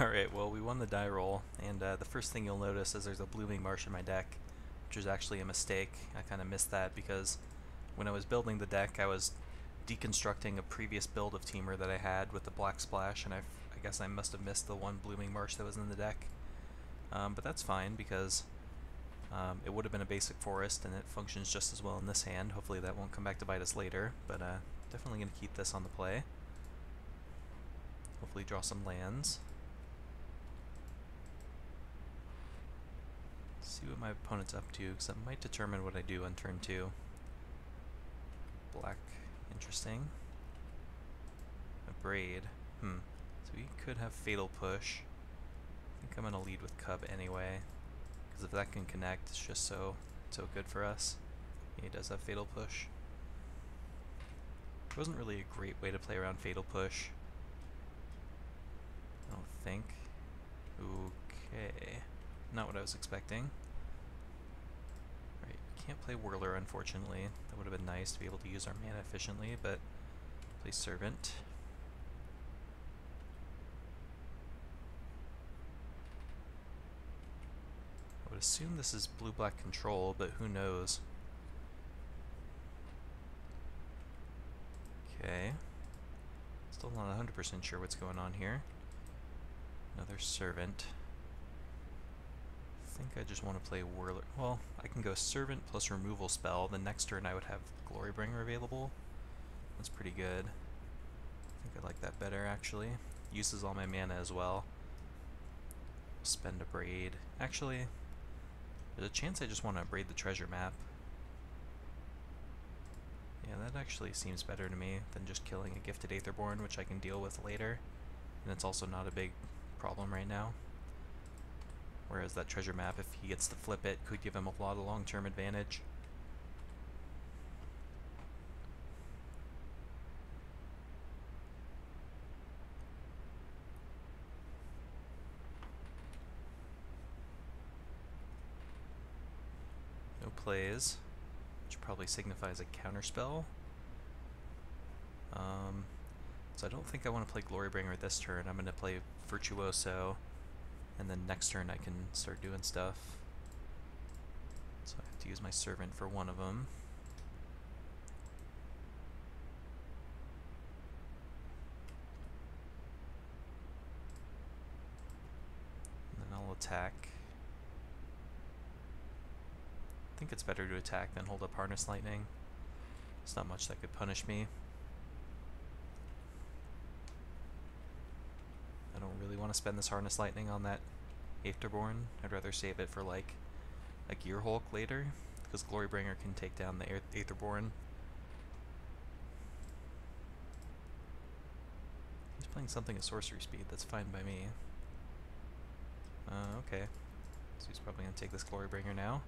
Alright, well we won the die roll, and the first thing you'll notice is there's a blooming marsh in my deck, which is actually a mistake. I kind of missed that because when I was building the deck I was deconstructing a previous build of Temur that I had with the black splash, and I guess I must have missed the one blooming marsh that was in the deck. But that's fine because it would have been a basic forest and it functions just as well in this hand. Hopefully that won't come back to bite us later, but definitely going to keep this on the play. Hopefully draw some lands. See what my opponent's up to, because that might determine what I do on turn 2. Black, interesting. A braid, So we could have Fatal Push. I think I'm going to lead with Cub anyway, because if that can connect, it's just so good for us. Yeah, he does have Fatal Push. It wasn't really a great way to play around Fatal Push, I don't think. Okay, not what I was expecting. Right, can't play Whirler, unfortunately. That would have been nice to be able to use our mana efficiently, but play Servant. I would assume this is blue-black control, but who knows? Okay. Still not 100% sure what's going on here. Another Servant. I think I just want to play Whirler. Well, I can go Servant plus Removal Spell. The next turn I would have Glorybringer available. That's pretty good. I think I like that better, actually. Uses all my mana as well. Spend a Braid. Actually, there's a chance I just want to braid the treasure map. Yeah, that actually seems better to me than just killing a Gifted Aetherborn, which I can deal with later. And it's also not a big problem right now. Whereas that treasure map, if he gets to flip it, could give him a lot of long-term advantage. No plays, which probably signifies a counterspell. So I don't think I want to play Glorybringer this turn. I'm going to play Virtuoso, and then next turn I can start doing stuff. So I have to use my Servant for one of them. And then I'll attack. I think it's better to attack than hold up Harness Lightning. There's not much that could punish me. I don't really want to spend this Harness Lightning on that Aetherborn. I'd rather save it for like a Gear Hulk later, because Glorybringer can take down the Aetherborn. He's playing something at sorcery speed, that's fine by me. Okay. So he's probably going to take this Glorybringer now.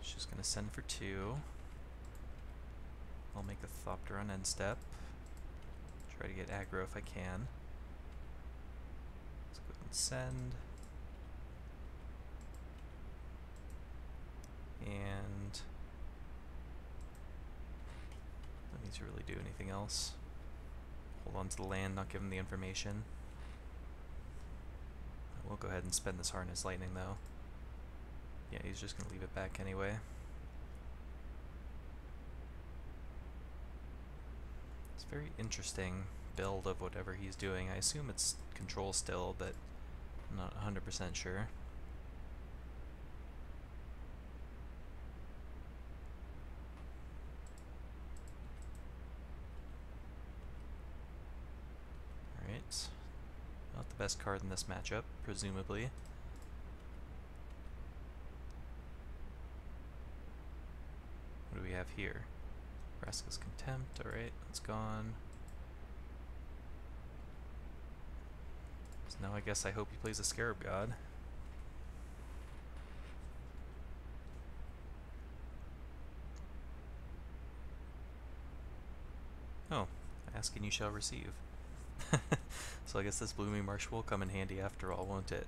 Just going to send for 2. I'll make a Thopter on end step. Try to get aggro if I can. Let's go ahead and send. And don't need to really do anything else. Hold on to the land, not give him the information. We'll go ahead and spend this Harness Lightning though. Yeah, he's just going to leave it back anyway. It's a very interesting build of whatever he's doing. I assume it's control still, but I'm not 100% sure. Alright. Not the best card in this matchup, presumably. What do we have here? Vraska's Contempt, alright, that's gone. So now I guess I hope he plays a Scarab God. Oh, ask and you shall receive. So I guess this Blooming Marsh will come in handy after all, won't it?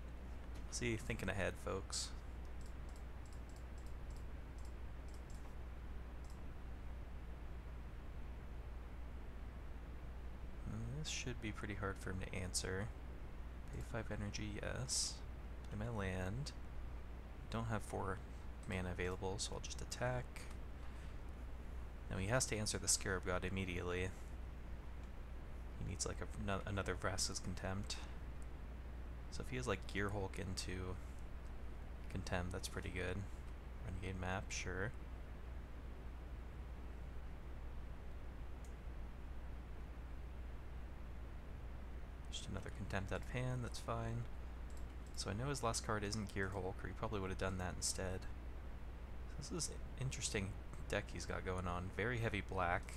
See, thinking ahead, folks. This should be pretty hard for him to answer. Pay 5 energy, yes. Play my land. Don't have 4 mana available, so I'll just attack. Now he has to answer the Scarab God immediately. He needs like another Vraska's Contempt. So if he has like Gear Hulk into Contempt, that's pretty good. Renegade map, sure. Just another Contempt out of hand, that's fine. So I know his last card isn't Gear Hulk, or he probably would have done that instead. So this is an interesting deck he's got going on. Very heavy black.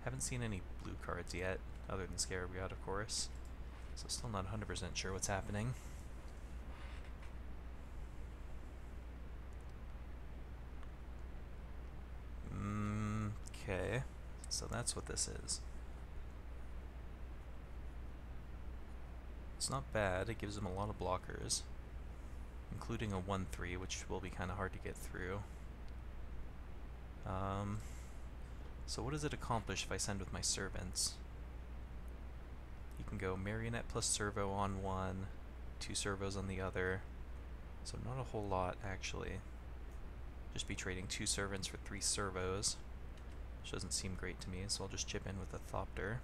Haven't seen any blue cards yet, other than Scarab God, of course. So still not 100% sure what's happening. Okay, so that's what this is. It's not bad, it gives him a lot of blockers, including a 1/3, which will be kind of hard to get through. So what does it accomplish if I send with my servants? You can go Marionette plus Servo on one, 2 servos on the other, so not a whole lot actually. Just be trading 2 servants for 3 servos, which doesn't seem great to me, so I'll just chip in with a Thopter.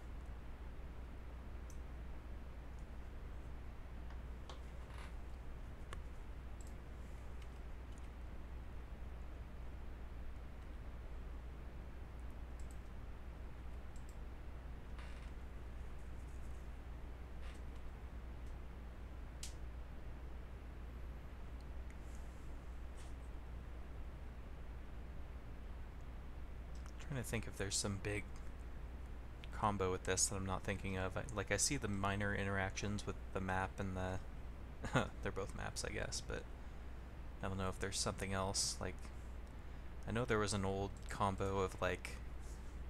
Trying to think if there's some big combo with this that I'm not thinking of. I see the minor interactions with the map and the they're both maps, I guess, but I don't know if there's something else. Like, I know there was an old combo of like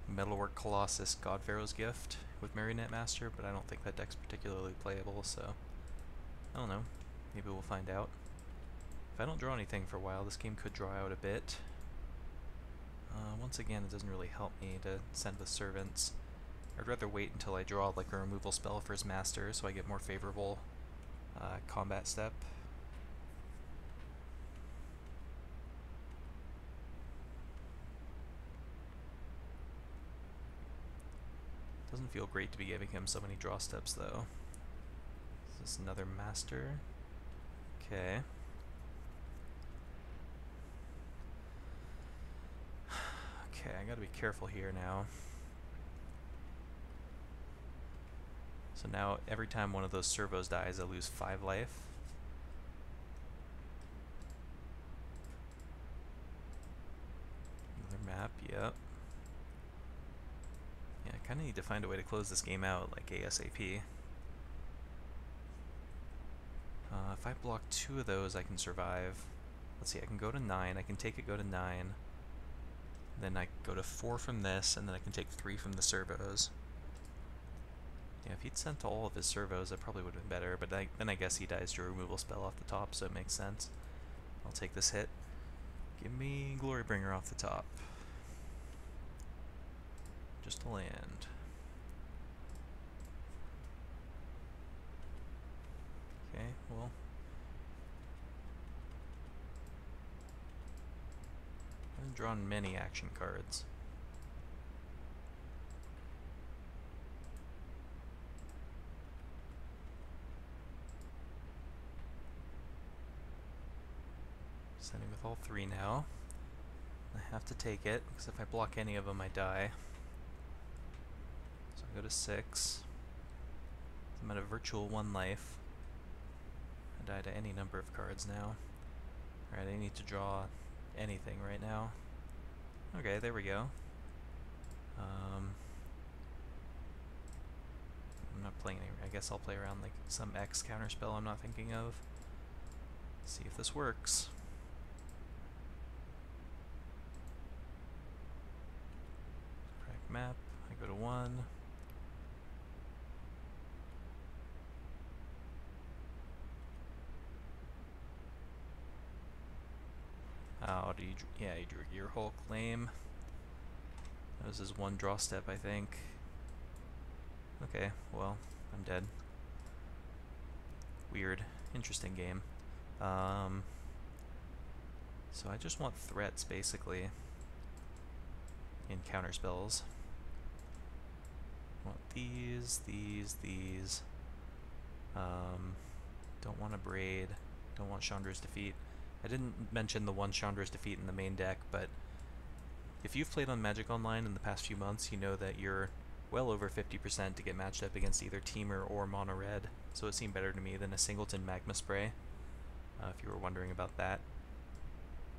Metalwork Colossus God Pharaoh's Gift with Marionette Master, but I don't think that deck's particularly playable, so I don't know. Maybe we'll find out. If I don't draw anything for a while, this game could draw out a bit. Once again, it doesn't really help me to send with servants. I'd rather wait until I draw like a removal spell for his master so I get more favorable combat step. Doesn't feel great to be giving him so many draw steps though. Is this another master? Okay. Okay, I gotta be careful here now. So now every time one of those servos dies, I lose 5 life. Another map, yep. Yeah, I kinda need to find a way to close this game out, like ASAP. If I block 2 of those, I can survive. Let's see, I can go to 9, I can take it, go to 9. Then I go to 4 from this, and then I can take 3 from the servos. Yeah, if he'd sent all of his servos, that probably would have been better, but then I guess he dies to a removal spell off the top, so it makes sense. I'll take this hit. Give me Glorybringer off the top. Just a land. Okay, well. I haven't drawn many action cards. Sending with all 3 now. I have to take it, because if I block any of them, I die. So I go to 6. I'm at a virtual 1 life. I die to any number of cards now. Alright, I need to draw anything right now. Okay, there we go. I'm not playing any. I guess I'll play around like some X counterspell I'm not thinking of. See if this works. Crack map. I go to 1. Oh, yeah, he drew a Gear Hulk. Lame. That was his one draw step, I think. Okay, well, I'm dead. Weird. Interesting game. So I just want threats, basically, in counter spells. I want these. Don't want a Braid. Don't want Chandra's Defeat. I didn't mention the one Chandra's Defeat in the main deck, but if you've played on Magic Online in the past few months, you know that you're well over 50% to get matched up against either Temur or Mono Red, so it seemed better to me than a Singleton Magma Spray, if you were wondering about that.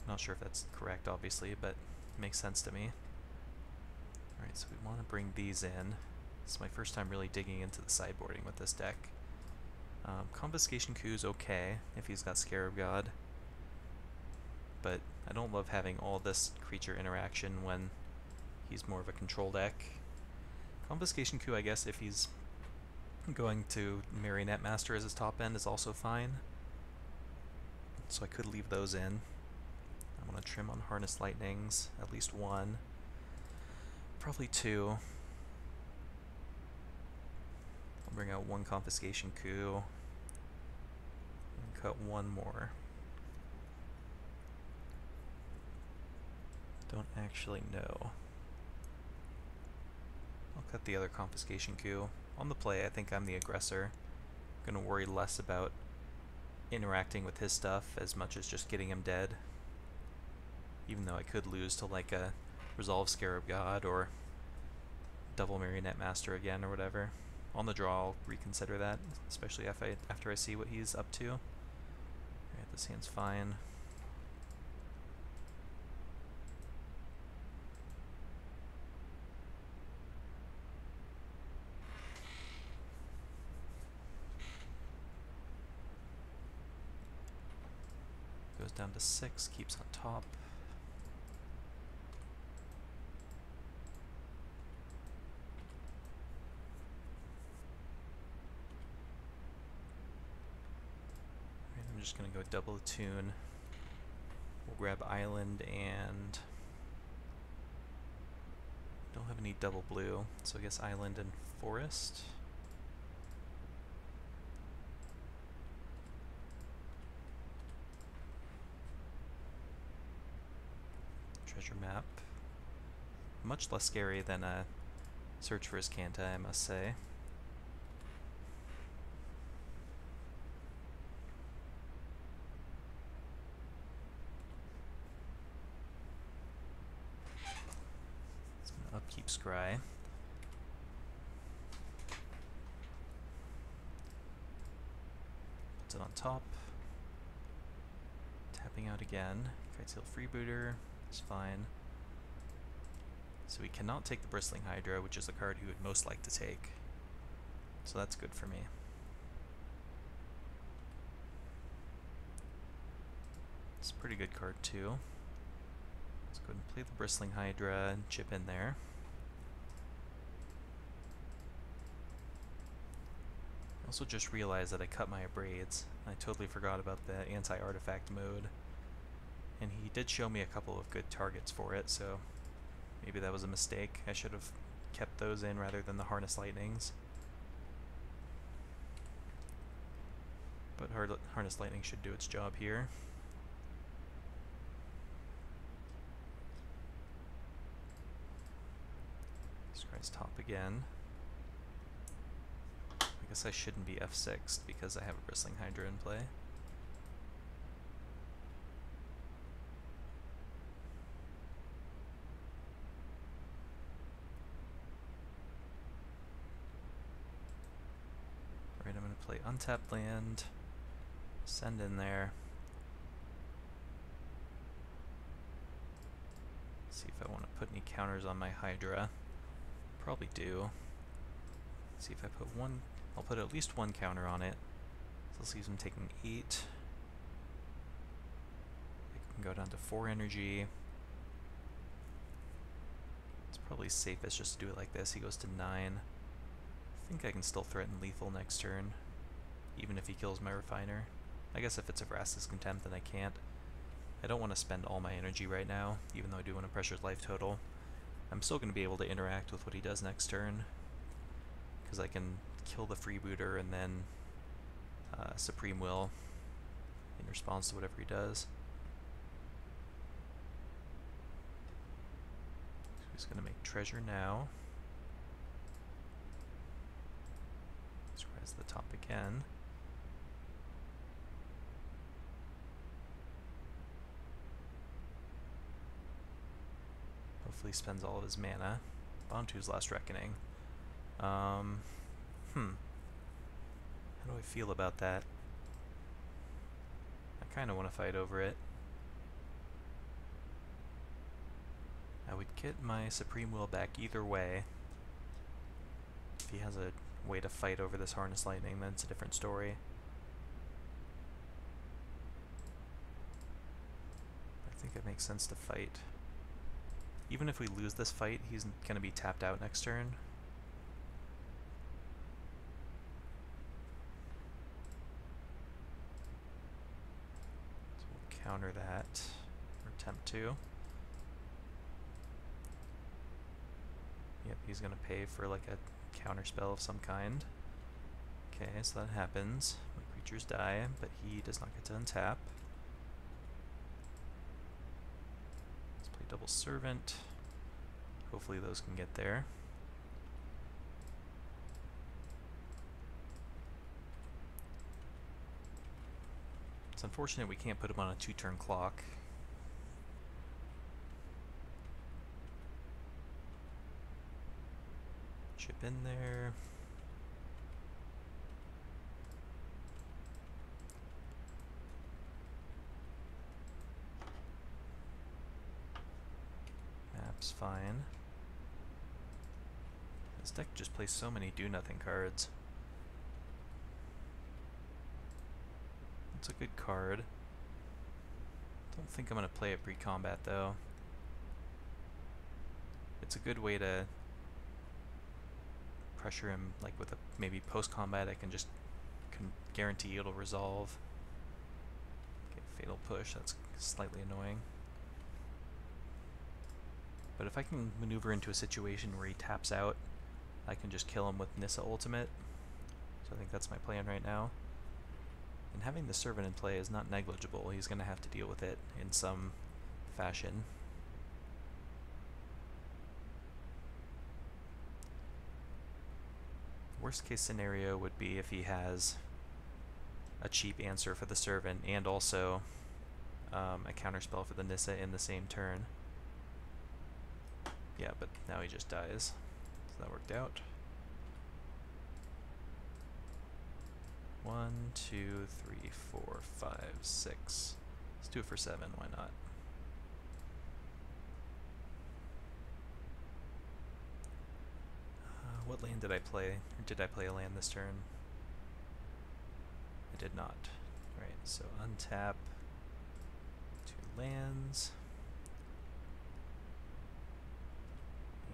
Not sure if that's correct, obviously, but it makes sense to me. Alright, so we want to bring these in. It's my first time really digging into the sideboarding with this deck. Confiscation Coup's okay if he's got Scarab God, but I don't love having all this creature interaction when he's more of a control deck. Confiscation Coup, I guess, if he's going to Marionette Master as his top end, is also fine. So I could leave those in. I want to trim on Harness Lightnings, at least one. Probably two. I'll bring out one Confiscation Coup. And cut one more. Don't actually know. I'll cut the other Confiscation Coup. On the play, I think I'm the aggressor. I'm gonna worry less about interacting with his stuff as much as just getting him dead. Even though I could lose to like a Resolve Scarab God or Double Marionette Master again or whatever. On the draw, I'll reconsider that, especially after I see what he's up to. Alright, this hand's fine. Goes down to 6, keeps on top. Right, I'm just going to go double attune. We'll grab Island and don't have any double blue, so I guess Island and Forest. Treasure Map. Much less scary than a Search for Azcanta, I must say. It's gonna upkeep Scry. Puts it on top. Tapping out again. Kitesail Freebooter. It's fine. So we cannot take the Bristling Hydra, which is the card he would most like to take. So that's good for me. It's a pretty good card too. Let's go ahead and play the Bristling Hydra and chip in there. I also just realized that I cut my Braids. I totally forgot about the anti-artifact mode. And he did show me a couple of good targets for it, so maybe that was a mistake. I should have kept those in rather than the Harness Lightnings. But Harness Lightning should do its job here. Scry's top again. I guess I shouldn't be F6'd because I have a Bristling Hydra in play. Alright, I'm going to play Untapped Land, send in there. See if I want to put any counters on my Hydra. Probably do. See if I put one, I'll put at least one counter on it. So let's use him taking 8. I can go down to 4 energy. It's probably safest just to do it like this. He goes to 9. I think I can still threaten lethal next turn, even if he kills my Refiner. I guess if it's a Vraska's Contempt, then I can't. I don't want to spend all my energy right now, even though I do want to pressure his life total. I'm still going to be able to interact with what he does next turn, because I can kill the freebooter and then Supreme Will in response to whatever he does. So he's going to make treasure now. Let's rise to the top again. Hopefully he spends all of his mana. Bantu's Last Reckoning. How do I feel about that? I kind of want to fight over it. I would get my Supreme Will back either way. If he has a way to fight over this Harness Lightning, then it's a different story. I think it makes sense to fight. Even if we lose this fight, he's going to be tapped out next turn. So we'll counter that, or attempt to. Yep, he's going to pay for like a counter spell of some kind. Okay, so that happens. My creatures die, but he does not get to untap. Let's play Double Servant. Hopefully those can get there. It's unfortunate we can't put him on a 2-turn clock. Chip in there. Map's fine. This deck just plays so many do-nothing cards. It's a good card. Don't think I'm going to play it pre-combat though. It's a good way to pressure him, like with a maybe post-combat I can just guarantee it'll resolve. Okay, Fatal Push, that's slightly annoying. But if I can maneuver into a situation where he taps out, I can just kill him with Nissa Ultimate. So I think that's my plan right now. And having the Servant in play is not negligible. He's going to have to deal with it in some fashion. Worst case scenario would be if he has a cheap answer for the Servant and also a counterspell for the Nissa in the same turn. Yeah, but now he just dies. So that worked out. 1, 2, 3, 4, 5, 6. Let's do it for 7, why not? What land did I play? Or did I play a land this turn? I did not. Right, so untap 2 lands.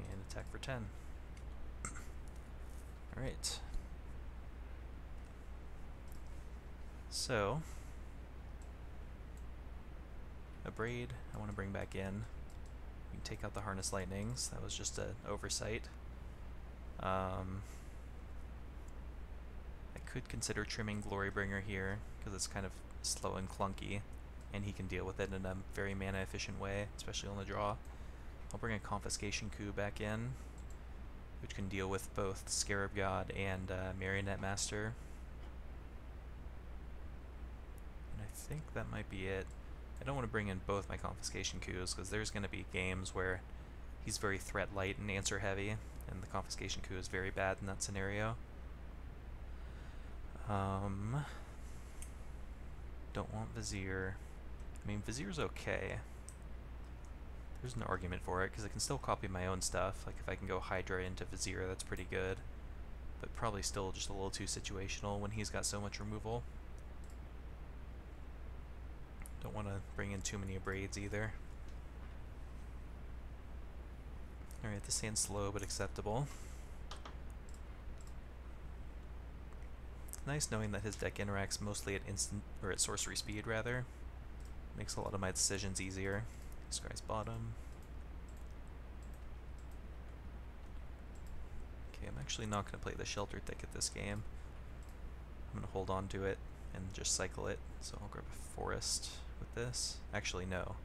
And attack for 10. Alright. So, a Braid I want to bring back in. We can take out the Harness Lightnings. That was just an oversight. I could consider trimming Glorybringer here, because it's kind of slow and clunky, and he can deal with it in a very mana-efficient way, especially on the draw. I'll bring a Confiscation Coup back in, which can deal with both Scarab God and Marionette Master. And I think that might be it. I don't want to bring in both my Confiscation Coups, because there's going to be games where he's very threat light and answer heavy, and the Confiscation Coup is very bad in that scenario. Don't want Vizier. I mean, Vizier's okay. There's an argument for it, because I can still copy my own stuff. Like, if I can go Hydra into Vizier, that's pretty good. But probably still just a little too situational when he's got so much removal. Don't want to bring in too many Braids either. Alright, this hand's slow but acceptable. It's nice knowing that his deck interacts mostly at instant, or at sorcery speed rather. Makes a lot of my decisions easier. This guy's bottom. Okay, I'm actually not going to play the Shelter Thicket this game. I'm going to hold on to it and just cycle it. So I'll grab a Forest with this. Actually, no.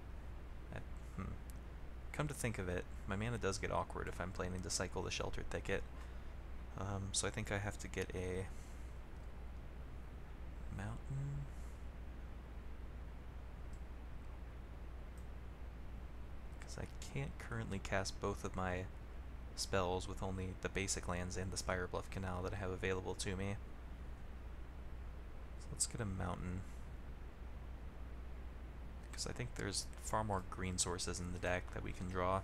Come to think of it, my mana does get awkward if I'm planning to cycle the Shelter Thicket. So I think I have to get a mountain. Because I can't currently cast both of my spells with only the basic lands and the Spire Bluff Canal that I have available to me. So let's get a mountain. Because I think there's far more green sources in the deck that we can draw.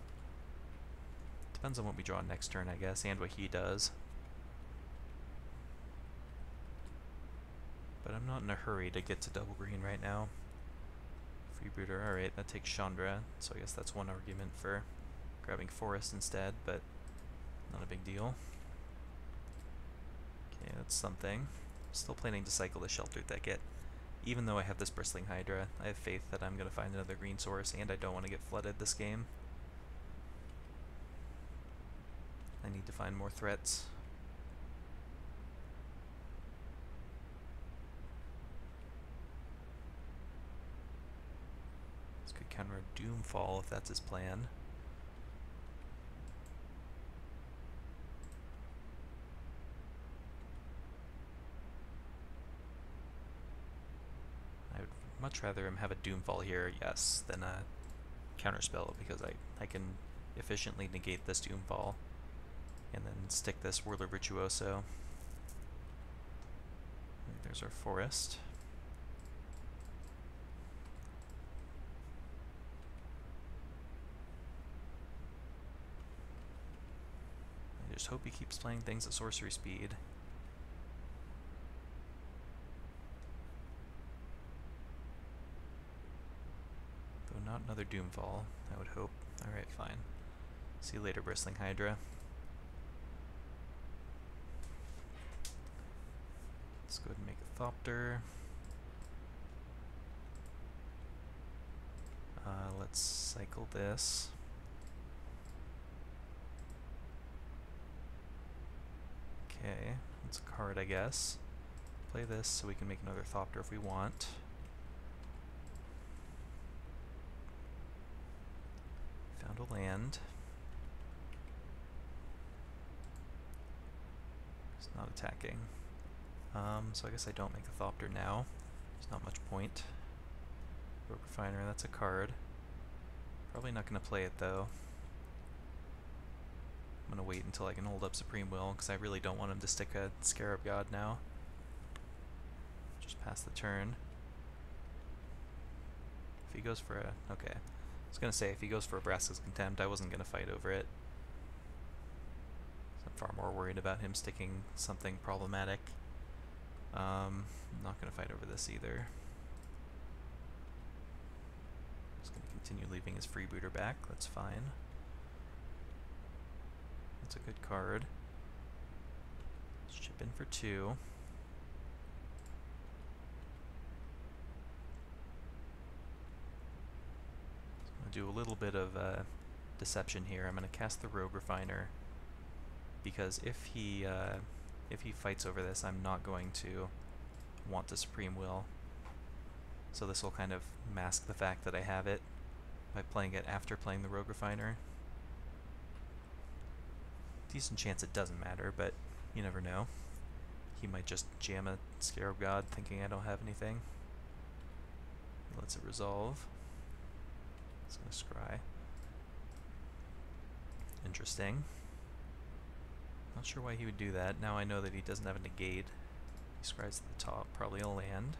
Depends on what we draw next turn, I guess, and what he does. But I'm not in a hurry to get to double green right now. Freebooter, alright, that takes Chandra, so I guess that's one argument for grabbing Forest instead, but not a big deal. Okay, that's something. Still planning to cycle the Shelter Thicket. Even though I have this Bristling Hydra, I have faith that I'm going to find another green source, and I don't want to get flooded this game. I need to find more threats. This could counter a Doomfall if that's his plan. Much rather him have a Doomfall here, yes, than a counterspell, because I can efficiently negate this Doomfall and then stick this Whirler Virtuoso. There's our Forest. I just hope he keeps playing things at sorcery speed. Not another Doomfall, I would hope. Alright, fine. See you later, Bristling Hydra. Let's go ahead and make a Thopter. Let's cycle this. Okay, that's a card, I guess. Play this so we can make another Thopter if we want. Found a land. It's not attacking. So I guess I don't make a Thopter now. There's not much point. Rogue Refiner, that's a card. Probably not going to play it though. I'm going to wait until I can hold up Supreme Will, because I really don't want him to stick a Scarab God now. Just pass the turn. If he goes for a... okay. I was going to say, if he goes for a Brass's Contempt, I wasn't going to fight over it. I'm far more worried about him sticking something problematic. I'm not going to fight over this either. Just going to continue leaving his Freebooter back, that's fine. That's a good card. Let's chip in for 2. Do a little bit of deception here. I'm going to cast the Rogue Refiner, because if he fights over this, I'm not going to want the Supreme Will. So this will kind of mask the fact that I have it by playing it after playing the Rogue Refiner. Decent chance it doesn't matter, but you never know. He might just jam a Scarab God thinking I don't have anything. He lets it resolve. It's going to scry. Interesting. Not sure why he would do that. Now I know that he doesn't have a negate. He scries at the top, probably a land.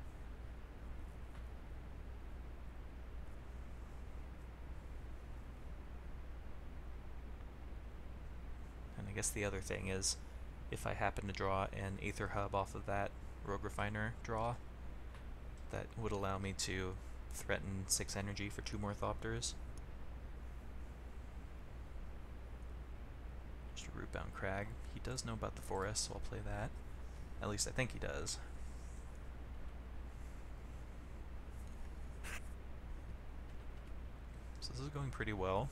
And I guess the other thing is, if I happen to draw an Aether Hub off of that Rogue Refiner draw, that would allow me to threaten 6 energy for 2 more Thopters. Just a Rootbound Crag. He does know about the Forest, so I'll play that. At least I think he does. is going pretty well.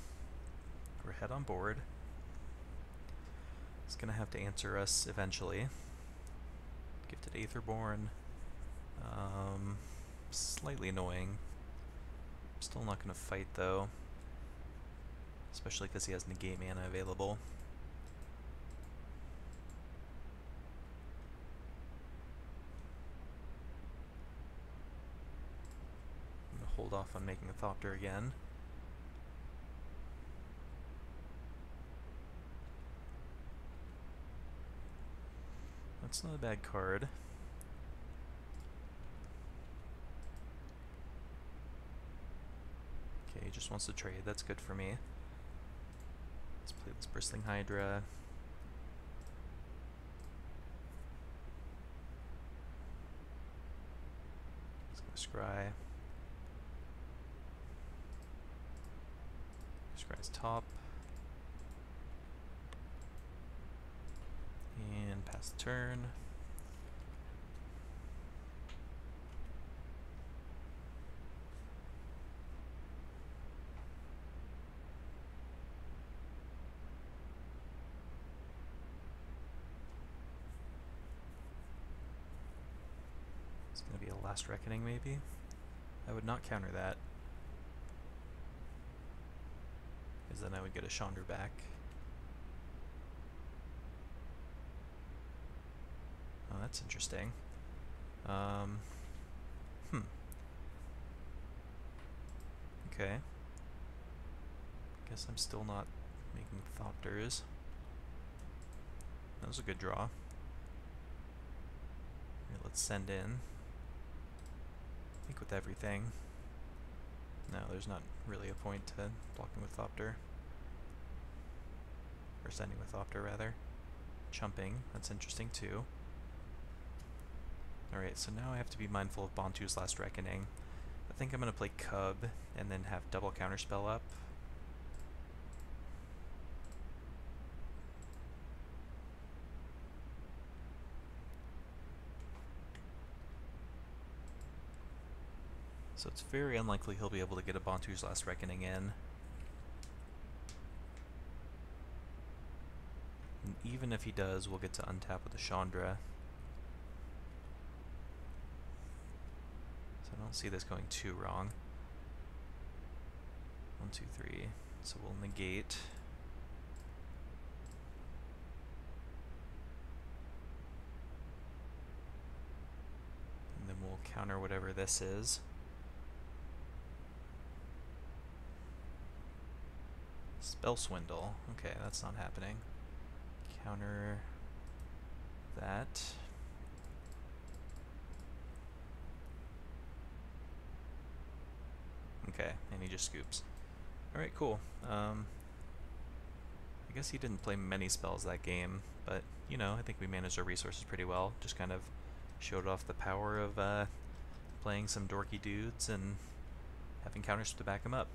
We're head on board. It's gonna have to answer us eventually. Gifted Aetherborn. Slightly annoying. Still not gonna fight though. Especially because he has negate mana available. I'm gonna hold off on making a Thopter again. That's not a bad card. Okay, he just wants to trade. That's good for me. Let's play this Bristling Hydra. Let's go Scry. Scry's top. And pass the turn. It's going to be a Last Reckoning maybe? I would not counter that, because then I would get a Chandra back. Oh, that's interesting. Okay. Guess I'm still not making Thopters. That was a good draw. Alright, let's send in. I think with everything. No, there's not really a point to blocking with Thopter. Or sending with Thopter, rather. Chumping, that's interesting too. Alright, so now I have to be mindful of Bontu's Last Reckoning. I think I'm going to play Cub and then have double counterspell up. So it's very unlikely he'll be able to get a Bontu's Last Reckoning in. And even if he does, we'll get to untap with the Chandra. So I don't see this going too wrong. 1, 2, 3. So we'll negate. And then we'll counter whatever this is. Spell Swindle. Okay, that's not happening. Counter that. Okay, and he just scoops. Alright, cool. I guess he didn't play many spells that game, but, you know, I think we managed our resources pretty well. Just kind of showed off the power of playing some dorky dudes and having counters to back them up.